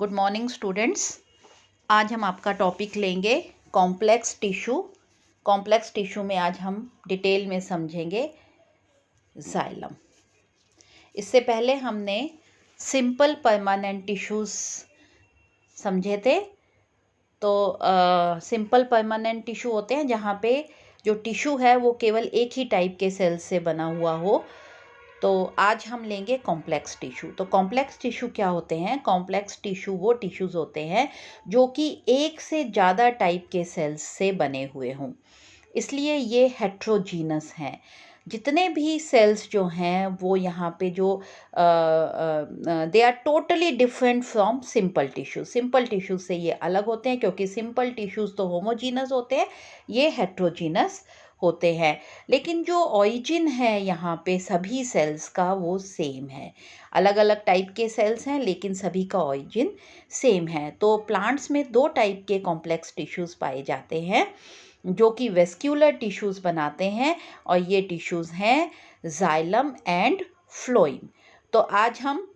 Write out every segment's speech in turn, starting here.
Good morning students. आज हम आपका टॉपिक लेंगे कॉम्प्लेक्स टिश्यू। कॉम्प्लेक्स टिश्यू में आज हम डिटेल में समझेंगे जाइलम। इससे पहले हमने सिंपल परमानेंट टिश्यूज़ समझे थे। तो सिंपल परमानेंट टिश्यू होते हैं जहाँ पे जो टिश्यू है वो केवल एक ही टाइप के सेल्स से बना हुआ हो। तो आज हम लेंगे कॉम्प्लेक्स टिश्यू। तो कॉम्प्लेक्स टिश्यू क्या होते हैं? कॉम्प्लेक्स टिश्यू वो टिश्यूज़ होते हैं जो कि एक से ज़्यादा टाइप के सेल्स से बने हुए हों, इसलिए ये हेट्रोजीनस हैं। जितने भी सेल्स जो हैं वो यहाँ पे जो they are totally different from simple tissue. Simple tissue से ये अलग होते हैं क्योंकि सिंपल टिश्यूज़ तो होमोजीनस होते हैं, ये हेट्रोजीनस होते हैं। लेकिन जो ऑरिजिन है यहाँ पे सभी सेल्स का वो सेम है। अलग अलग टाइप के सेल्स हैं लेकिन सभी का ऑरिजिन सेम है। तो प्लांट्स में दो टाइप के कॉम्प्लेक्स टिश्यूज़ पाए जाते हैं जो कि वेस्क्यूलर टिश्यूज़ बनाते हैं, और ये टिश्यूज़ हैं जाइलम एंड फ्लोएम। तो आज हम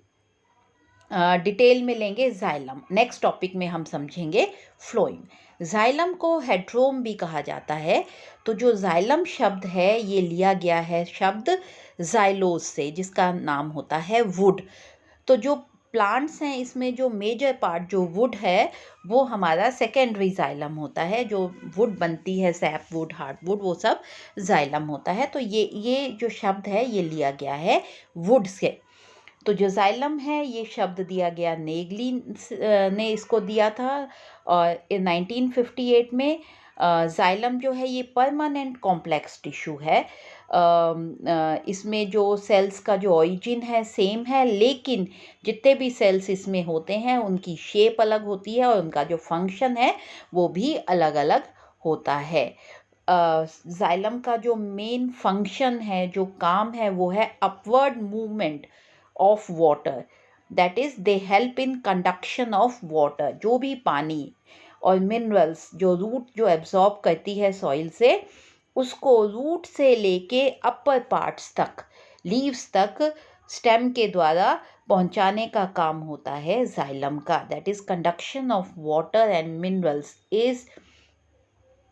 डिटेल में लेंगे जाइलम। नेक्स्ट टॉपिक में हम समझेंगे फ्लोएम। जाइलम को हेड्रोम भी कहा जाता है। तो जो जाइलम शब्द है ये लिया गया है शब्द जाइलोस से, जिसका नाम होता है वुड। तो जो प्लांट्स हैं इसमें जो मेजर पार्ट जो वुड है वो हमारा सेकेंडरी जाइलम होता है। जो वुड बनती है, सैप वुड, हार्डवुड, वो सब जाइलम होता है। तो ये जो शब्द है ये लिया गया है वुड से। तो जो जाइलम है ये शब्द दिया गया नेगली ने इसको दिया था, और 1958 में जाइलम जो है ये परमानेंट कॉम्प्लेक्स टिश्यू है। इसमें जो सेल्स का जो ऑरिजिन है सेम है, लेकिन जितने भी सेल्स इसमें होते हैं उनकी शेप अलग होती है और उनका जो फंक्शन है वो भी अलग अलग होता है। जाइलम का जो मेन फंक्शन है, जो काम है, वो है upward movement of water. That is they help in conduction of water. जो भी पानी और मिनरल्स जो रूट जो एब्जॉर्ब करती है सॉइल से, उसको रूट से लेके अपर पार्ट्स तक, लीव्स तक स्टेम के द्वारा पहुंचाने का काम होता है जाइलम का। That is conduction of water and minerals is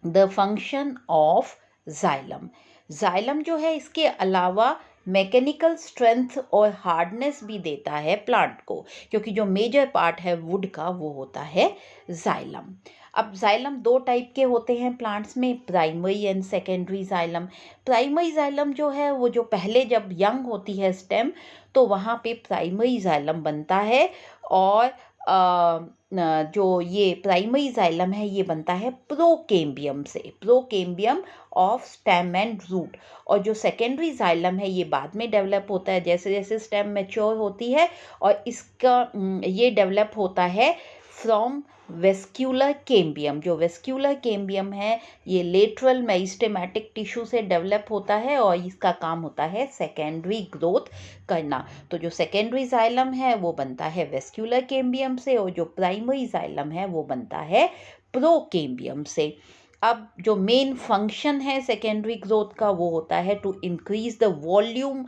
the function of xylem. Xylem जो है इसके अलावा मैकेनिकल स्ट्रेंथ और हार्डनेस भी देता है प्लांट को, क्योंकि जो मेजर पार्ट है वुड का वो होता है जाइलम। अब जाइलम दो टाइप के होते हैं प्लांट्स में, primary and secondary xylem. Primary xylem जो है वो जो पहले जब यंग होती है स्टेम, तो वहाँ पे प्राइमरी जाइलम बनता है, और जो ये प्राइमरी जाइलम है ये बनता है प्रोकेम्बियम से, प्रोकेम्बियम ऑफ स्टेम एंड रूट। और जो सेकेंडरी जाइलम है ये बाद में डेवलप होता है जैसे जैसे स्टेम मैच्योर होती है, और इसका ये डेवलप होता है फ्रॉम वेस्क्यूलर केम्बियम। जो वेस्क्यूलर केम्बियम है ये लेटरल मेरिस्टेमेटिक टिश्यू से डेवलप होता है, और इसका काम होता है सेकेंडरी ग्रोथ करना। तो जो सेकेंडरी जाइलम है वो बनता है वेस्क्यूलर केम्बियम से, और जो प्राइमरी जाइलम है वो बनता है प्रोकेम्बियम से। अब जो मेन फंक्शन है सेकेंडरी ग्रोथ का वो होता है टू इंक्रीज द वॉल्यूम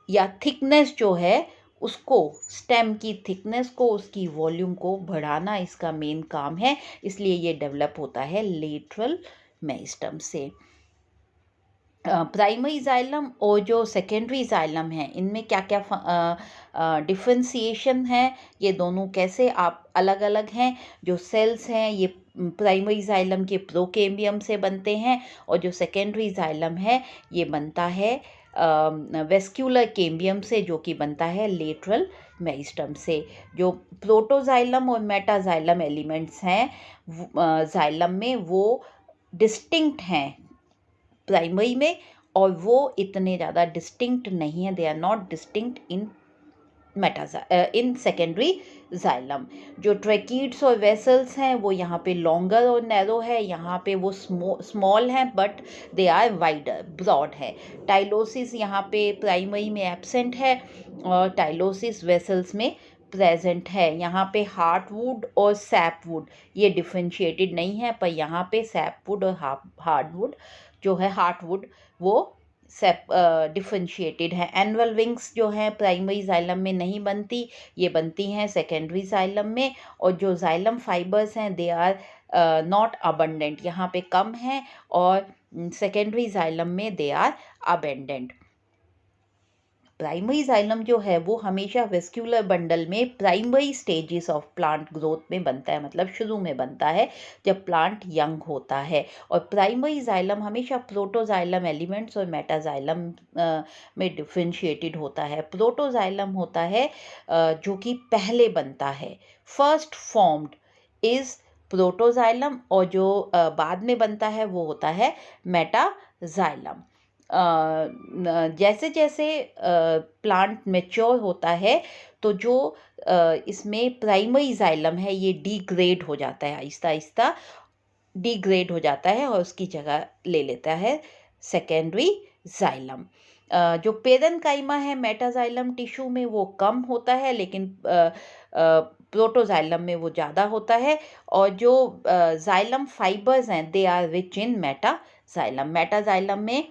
या थिकनेस जो है उसको, स्टेम की थिकनेस को, उसकी वॉल्यूम को बढ़ाना इसका मेन काम है। इसलिए ये डेवलप होता है लेटरल मेरिस्टेम से। प्राइमरी जाइलम और जो सेकेंडरी जाइलम है इनमें क्या क्या डिफ्रेंसिएशन है, ये दोनों कैसे आप अलग अलग हैं। जो सेल्स हैं ये प्राइमरी जाइलम के प्रोकेम्बियम से बनते हैं, और जो सेकेंडरी जाइलम है ये बनता है वेस्क्यूलर केम्बियम से, जो कि बनता है लेटरल मेरिस्टेम से। जो प्रोटोजाइलम और मेटाजाइलम एलिमेंट्स हैं जाइलम में वो डिस्टिंक्ट हैं प्राइमरी में, और वो इतने ज़्यादा डिस्टिंक्ट नहीं है, they are not distinct in in secondary xylem. जो ट्रैकीड्स और वेसल्स हैं वो यहाँ पे लॉन्गर और नैरो है, यहाँ पे वो स्मॉल हैं but they are wider, broad है। टाइलोसिस यहाँ पे प्राइमरी में एब्सेंट है, और टाइलोसिस वेसल्स में प्रेजेंट है। यहाँ पे हार्डवुड और सैपवुड ये डिफ्रेंशिएटेड नहीं है, पर यहाँ पे सैपवुड और हार्डवुड जो है, हार्टवुड, वो डिफरेंशिएटेड हैं। एनुअल विंग्स जो हैं प्राइमरी जाइलम में नहीं बनती, ये बनती हैं सेकेंडरी जाइलम में। और जो जाइलम फाइबर्स हैं दे आर नॉट अबंडेंट, यहाँ पे कम हैं, और सेकेंडरी जाइलम में they are abundant. Primary xylem जो है वो हमेशा वेस्क्यूलर बंडल में primary stages of plant growth में बनता है, मतलब शुरू में बनता है जब प्लांट यंग होता है। और प्राइमरी जाइलम हमेशा प्रोटोजाइलम एलिमेंट्स और मेटाजाइलम में डिफरेंशिएटेड होता है। प्रोटोजाइलम होता है जो कि पहले बनता है, फर्स्ट फॉर्म्ड इज प्रोटोजाइलम, और जो बाद में बनता है वो होता है मेटाजाइलम। जैसे जैसे प्लांट मैच्योर होता है तो जो इसमें प्राइमरी जाइलम है ये डिग्रेड हो जाता है, आहिस्ता आहिस्ता डिग्रेड हो जाता है और उसकी जगह ले लेता है सेकेंडरी जाइलम। जो पेरेन्काइमा है मेटाजाइलम टिश्यू में वो कम होता है, लेकिन प्रोटोजाइलम में वो ज़्यादा होता है। और जो जाइलम फाइबर्स हैं they are rich in metaxylem. Metaxylem में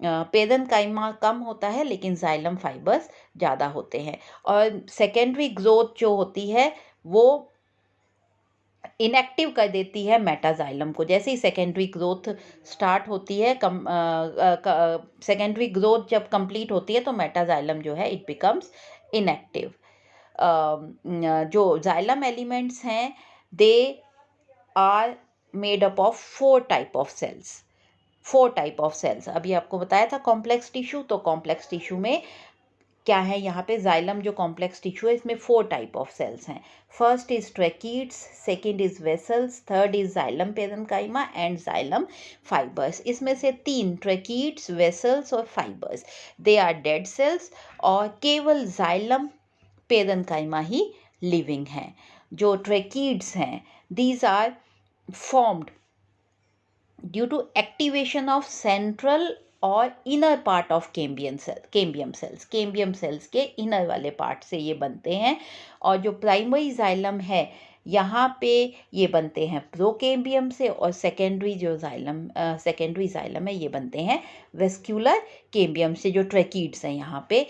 पेरेन्काइमा कम होता है लेकिन जाइलम फाइबर्स ज़्यादा होते हैं। और सेकेंडरी ग्रोथ जो होती है वो इनएक्टिव कर देती है मेटाजाइलम को। जैसे ही सेकेंडरी ग्रोथ स्टार्ट होती है, सेकेंडरी ग्रोथ जब कंप्लीट होती है तो मेटाजाइलम जो है इट बिकम्स इनएक्टिव। जो जाइलम एलिमेंट्स हैं they are made up of 4 type of cells. अभी आपको बताया था कॉम्प्लेक्स टिश्यू, तो कॉम्प्लेक्स टिश्यू में क्या है, यहाँ पे जाइलम जो कॉम्प्लेक्स टिश्यू है इसमें 4 टाइप ऑफ सेल्स हैं। First is tracheids, second is vessels, third is xylem parenchyma and xylem fibres. इसमें से 3 ट्रैकीड्स, वेसल्स और fibres they are dead cells, और केवल जाइलम पेरेन्काइमा ही लिविंग हैं। जो ट्रैकीड्स हैं these are formed due to activation of central और inner part of cambium cells के इनर वाले पार्ट से ये बनते हैं। और जो प्राइमरी जाइलम है यहाँ पे ये बनते हैं प्रोकैम्बियम से, और सेकेंडरी जाइलम है ये बनते हैं वेस्क्यूलर कैम्बियम से, जो ट्रैकीड्स हैं यहाँ पे।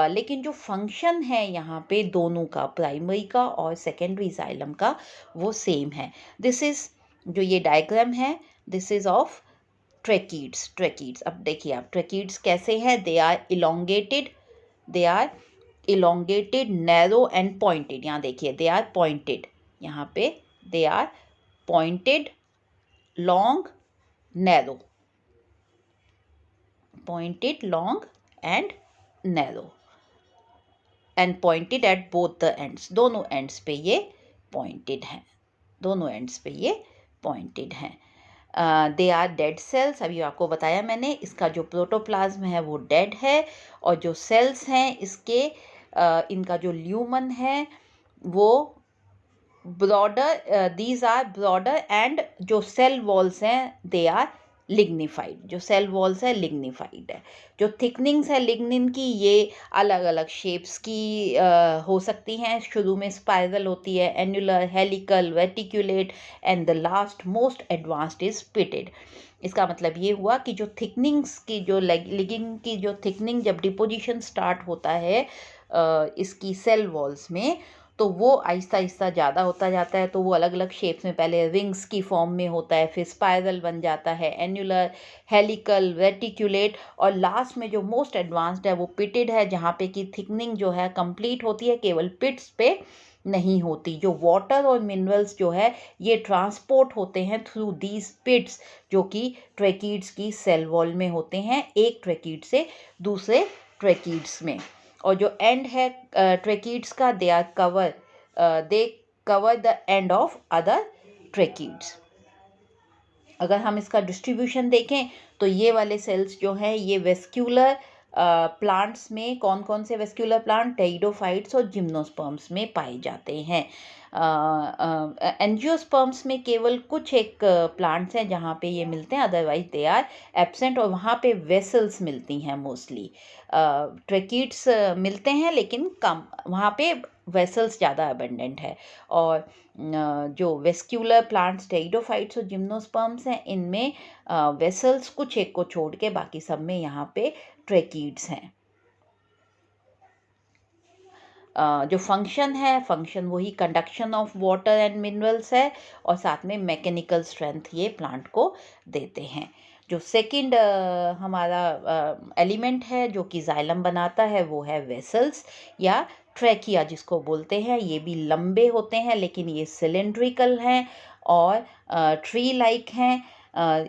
लेकिन जो फंक्शन है यहाँ पे दोनों का, प्राइमरी का और सेकेंडरी जाइलम का, वो सेम है। दिस इज जो ये डायग्राम है दिस इज ऑफ ट्रैकीड्स। अब देखिए आप ट्रैकीड्स कैसे हैं, they are elongated narrow and pointed. यहाँ देखिए दे आर पॉइंटेड, यहाँ पे they are pointed, long, narrow, pointed, long and narrow, and pointed at both the ends. दोनों एंड्स पे ये पॉइंटेड हैं। They are dead cells. अभी आपको बताया मैंने, इसका जो प्रोटोप्लाज्म है वो डेड है, और जो सेल्स हैं इसके इनका जो ल्यूमन है वो broader, these are broader, and जो सेल वॉल्स हैं दे आर लिग्निफाइड। जो सेल वॉल्स है लिग्निफाइड है। जो थिकनिंग्स है लिग्निन की ये अलग अलग शेप्स की हो सकती हैं। शुरू में स्पाइरल होती है, annular, helical, reticulate, and the last most advanced is pitted. इसका मतलब ये हुआ कि जो थिकनिंग्स की जो लिगिंग की जो थिकनिंग जब डिपोजिशन स्टार्ट होता है इसकी सेल वॉल्स में, तो वो आहिस्ता आहिस्ता ज़्यादा होता जाता है। तो वो अलग अलग शेप्स में पहले रिंग्स की फॉर्म में होता है, फिर स्पाइरल बन जाता है, एन्युलर, हेलिकल, रेटिकुलेट, और लास्ट में जो मोस्ट एडवांस्ड है वो पिटेड है, जहाँ पे कि थिकनिंग जो है कंप्लीट होती है, केवल पिट्स पे नहीं होती। जो वाटर और मिनरल्स जो है ये ट्रांसपोर्ट होते हैं थ्रू दीज पिट्स, जो कि ट्रैकीड्स की सेल वॉल में होते हैं, एक ट्रैकीड से दूसरे ट्रैकीड्स में। और जो एंड है ट्रैकीड्स का they cover the end of other tracheids. अगर हम इसका डिस्ट्रीब्यूशन देखें तो ये वाले सेल्स जो हैं ये वेस्क्यूलर प्लांट्स में कौन कौन से वेस्क्यूलर प्लांट टेरिडोफाइट्स और जिम्नोस्पर्म्स में पाए जाते हैं। एंजियोस्पर्म्स में केवल कुछ एक प्लांट्स हैं जहाँ पे ये मिलते हैं, अदरवाइज दे आर एब्सेंट, और वहाँ पे वेसल्स मिलती हैं मोस्टली। ट्रैकिड्स मिलते हैं लेकिन कम, वहाँ पे वेसल्स ज़्यादा अबेंडेंट है। और जो वेस्क्यूलर प्लांट्स टेरिडोफाइट्स और जिम्नोस्पर्म्स हैं, इनमें वेसल्स कुछ एक को छोड़ के बाकी सब में यहाँ पे ट्रैकिड्स हैं। जो फंक्शन वही conduction of water and minerals है, और साथ में मैकेनिकल स्ट्रेंथ ये प्लांट को देते हैं। जो सेकंड हमारा एलिमेंट है जो कि जाइलम बनाता है, वो है वेसल्स या ट्रैकिया जिसको बोलते हैं। ये भी लंबे होते हैं लेकिन ये सिलेंड्रिकल हैं और ट्री लाइक हैं।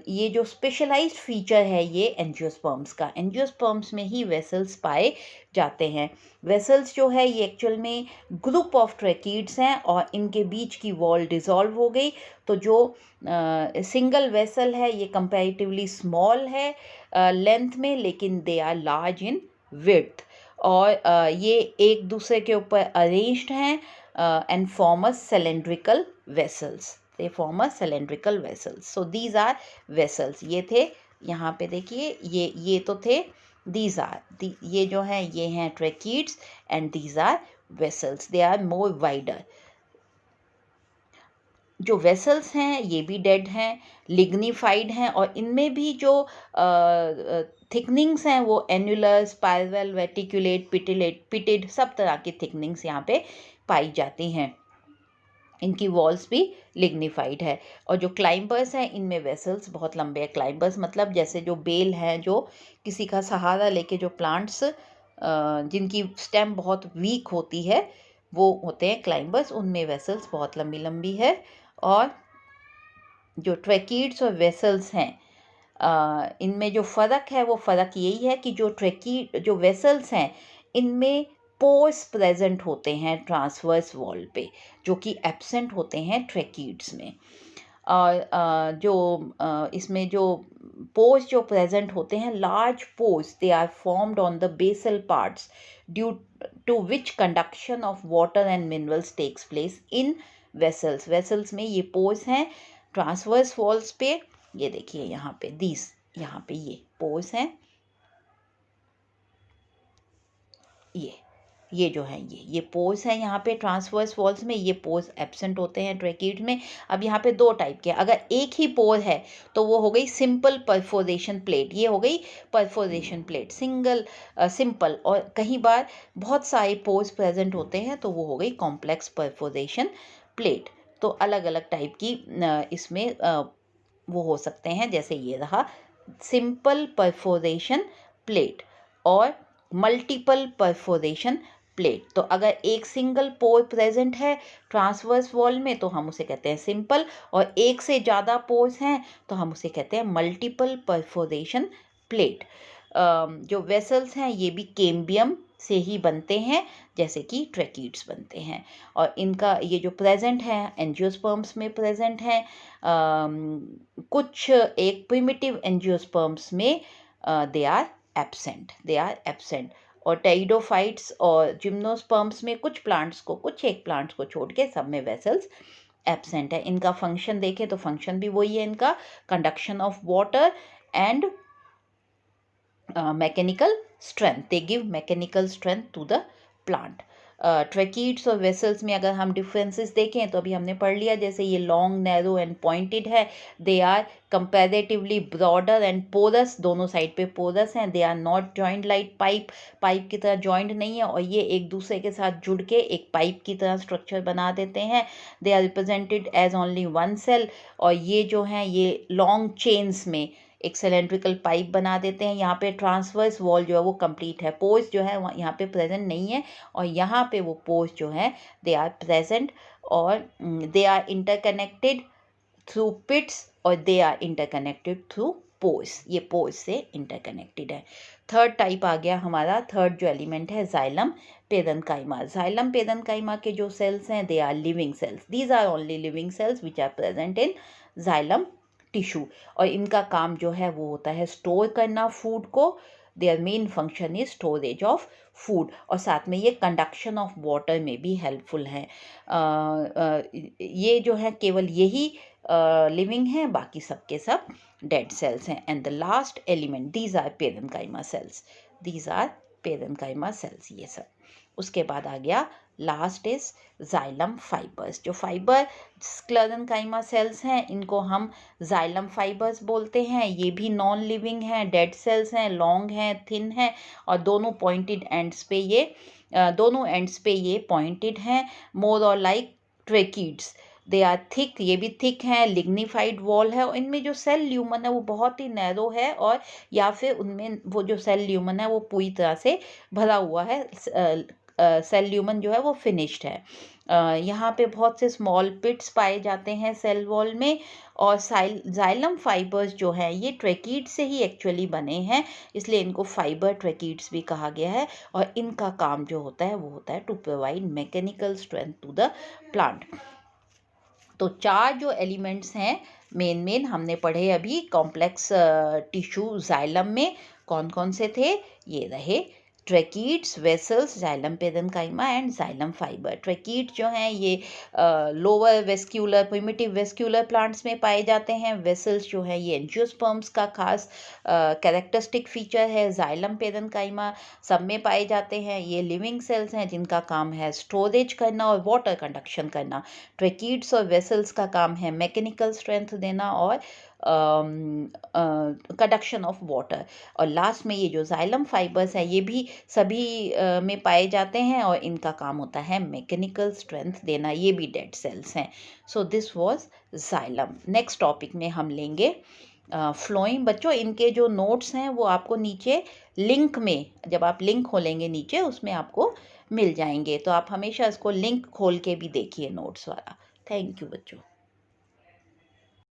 ये जो स्पेशलाइज्ड फीचर है ये एंजियोस्पर्म्स का, एंजियोस्पर्म्स में ही वेसल्स पाए जाते हैं। वेसल्स जो है ये एक्चुअल में ग्रुप ऑफ ट्रैकिड्स हैं और इनके बीच की वॉल डिसॉल्व हो गई, तो जो सिंगल वेसल है ये कंपैरेटिवली स्मॉल है लेंथ में, लेकिन they are large in width, और ये एक दूसरे के ऊपर अरेंज्ड हैं and form a cylindrical vessels, they form a cylindrical vessels, so these are vessels। ये थे, यहाँ पे देखिए ये तो थे, these are ये जो हैं ये हैं tracheids and these are vessels, they are more wider। जो वेसल्स हैं ये भी डेड हैं, लिग्निफाइड हैं, और इनमें भी जो थिकनिंग्स हैं वो एन्युलर, स्पाइरल, वेटिकुलेट, पिटेड सब तरह की थिकनिंग्स यहाँ पे पाई जाती हैं। इनकी वॉल्स भी लिग्निफाइड है। और जो क्लाइंबर्स हैं इनमें वेसल्स बहुत लंबे हैं। क्लाइंबर्स मतलब जैसे जो बेल हैं, जो किसी का सहारा लेके जो प्लांट्स जिनकी स्टेम बहुत वीक होती है वो होते हैं क्लाइंबर्स, उनमें वेसल्स बहुत लंबी लंबी है। और जो ट्रैकिड्स और वेसल्स हैं इनमें जो फ़र्क है वो फ़र्क यही है कि जो वेसल्स हैं इनमें पोर्स प्रेजेंट होते हैं ट्रांसवर्स वॉल पे, जो कि एब्सेंट होते हैं ट्रैकिड्स में। और इसमें जो पोर्स जो प्रेजेंट होते हैं, large pores, they are formed on the basal parts due to which conduction of water and minerals takes place in vessels में ये पोर्स हैं ट्रांसवर्स वॉल्स पे। ये देखिए यहाँ पे यहाँ पे ये पोर्स हैं, ये जो है ये पोर्स हैं यहाँ पे ट्रांसवर्स वॉल्स में, ये पोर्स एब्सेंट होते हैं ट्रैकिड में। अब यहाँ पे दो टाइप के, अगर एक ही पोर है तो वो हो गई सिंपल परफोरेशन प्लेट, ये हो गई परफोरेशन प्लेट सिंपल, और कहीं बार बहुत सारे पोर्स प्रेजेंट होते हैं तो वो हो गई कॉम्प्लेक्स परफोरेशन प्लेट। तो अलग अलग टाइप की इसमें वो हो सकते हैं, जैसे ये रहा सिंपल परफोरेशन प्लेट और मल्टीपल परफोरेशन प्लेट। तो अगर एक सिंगल पोर प्रेजेंट है ट्रांसवर्स वॉल में तो हम उसे कहते हैं सिंपल, और एक से ज़्यादा पोर्स हैं तो हम उसे कहते हैं मल्टीपल परफोरेशन प्लेट। जो वेसल्स हैं ये भी कैम्बियम से ही बनते हैं जैसे कि ट्रैकिड्स बनते हैं, और इनका ये जो प्रेजेंट है एंजियोस्पर्म्स में प्रेजेंट हैं, कुछ एक प्रिमिटिव एंजियोस्पर्म्स में दे आर एब्सेंट, और टेरिडोफाइट्स और जिम्नोस्पर्म्स में कुछ एक प्लांट्स को छोड़ के सब में वेसल्स एब्सेंट है। इनका फंक्शन देखें तो फंक्शन भी वही है इनका, conduction of water and mechanical strength, they give mechanical strength to the plant. Tracheids और वेसल्स में अगर हम डिफरेंसेस देखें तो अभी हमने पढ़ लिया, जैसे ये लॉन्ग, नैरो एंड पॉइंटेड है, they are comparatively broader and porous, दोनों साइड पे पोरस हैं, they are not joint like pipe की तरह जॉइंट नहीं है, और ये एक दूसरे के साथ जुड़ के एक पाइप की तरह स्ट्रक्चर बना देते हैं। They are represented as only one cell, और ये जो हैं ये लॉन्ग चेन्स में एक सिलेंड्रिकल पाइप बना देते हैं। यहाँ पे ट्रांसवर्स वॉल जो है वो कंप्लीट है, पोर्स जो है यहाँ पे प्रेजेंट नहीं है, और यहाँ पे वो पोर्स जो है दे आर प्रेजेंट, और they are interconnected through pits, और they are interconnected through pores, ये पोर्स से इंटरकनेक्टेड है। थर्ड टाइप आ गया हमारा, थर्ड जो एलिमेंट है जाइलम पेरेन्काइमा। जाइलम पेरेन्काइमा के जो सेल्स हैं they are living cells, these are only living cells which are present in xylem tissue, और इनका काम जो है वो होता है स्टोर करना फूड को, their main function is storage of food, और साथ में ये कंडक्शन ऑफ वाटर में भी हेल्पफुल हैं। ये जो है केवल यही लिविंग है, बाकी सब के सब डेड सेल्स हैं। And the last element, these are parenchyma cells, these are parenchyma cells, ये सब। उसके बाद आ गया लास्ट इज जाइलम फाइबर्स। जो फाइबर स्क्लेरेन्काइमा सेल्स हैं इनको हम जाइलम फाइबर्स बोलते हैं। ये भी नॉन लिविंग हैं, डेड सेल्स हैं, लॉन्ग हैं, थिन हैं, और दोनों पॉइंटेड एंड्स पे ये पॉइंटेड हैं, मोर और like tracheids. They are thick, ये भी थिक हैं, लिग्निफाइड वॉल है, और इनमें जो सेल ल्यूमन है वो बहुत ही नैरो है, और या फिर उनमें वो जो सेल ल्यूमन है वो पूरी तरह से भरा हुआ है। सेल ल्यूमन जो है वो फिनिश्ड है। यहाँ पे बहुत से स्मॉल पिट्स पाए जाते हैं सेल वॉल में, और जाइलम फाइबर्स जो हैं ये ट्रेकीड से ही एक्चुअली बने हैं, इसलिए इनको फाइबर ट्रेकीड्स भी कहा गया है। और इनका काम जो होता है वो होता है to provide mechanical strength to the plant. तो 4 जो एलिमेंट्स हैं मेन हमने पढ़े अभी कॉम्प्लेक्स टिश्यू जाइलम में, कौन कौन से थे? ये रहे tracheids, vessels, xylem parenchyma and xylem fibre. Tracheid जो हैं ये lower vascular, primitive vascular plants में पाए जाते हैं। वेसल्स जो है ये एंजियोस्पर्म्स का खास कैरेक्टरिस्टिक फीचर है। जाइलम पेरेन्काइमा सब में पाए जाते हैं। ये लिविंग सेल्स हैं जिनका काम है स्टोरेज करना और वाटर कंडक्शन करना। ट्रेकीड्स और वेसल्स का काम है मैकेनिकल स्ट्रेंथ देना और कंडक्शन ऑफ वाटर। और लास्ट में ये जो जाइलम फाइबर्स हैं ये भी सभी में पाए जाते हैं, और इनका काम होता है मैकेनिकल स्ट्रेंथ देना। ये भी डेड सेल्स हैं। So this was xylem. Next topic में हम लेंगे फ्लोएम। बच्चों इनके जो नोट्स हैं वो आपको नीचे लिंक में, जब आप लिंक खोलेंगे नीचे उसमें आपको मिल जाएंगे, तो आप हमेशा इसको लिंक खोल के भी देखिए नोट्स वाला। थैंक यू बच्चों।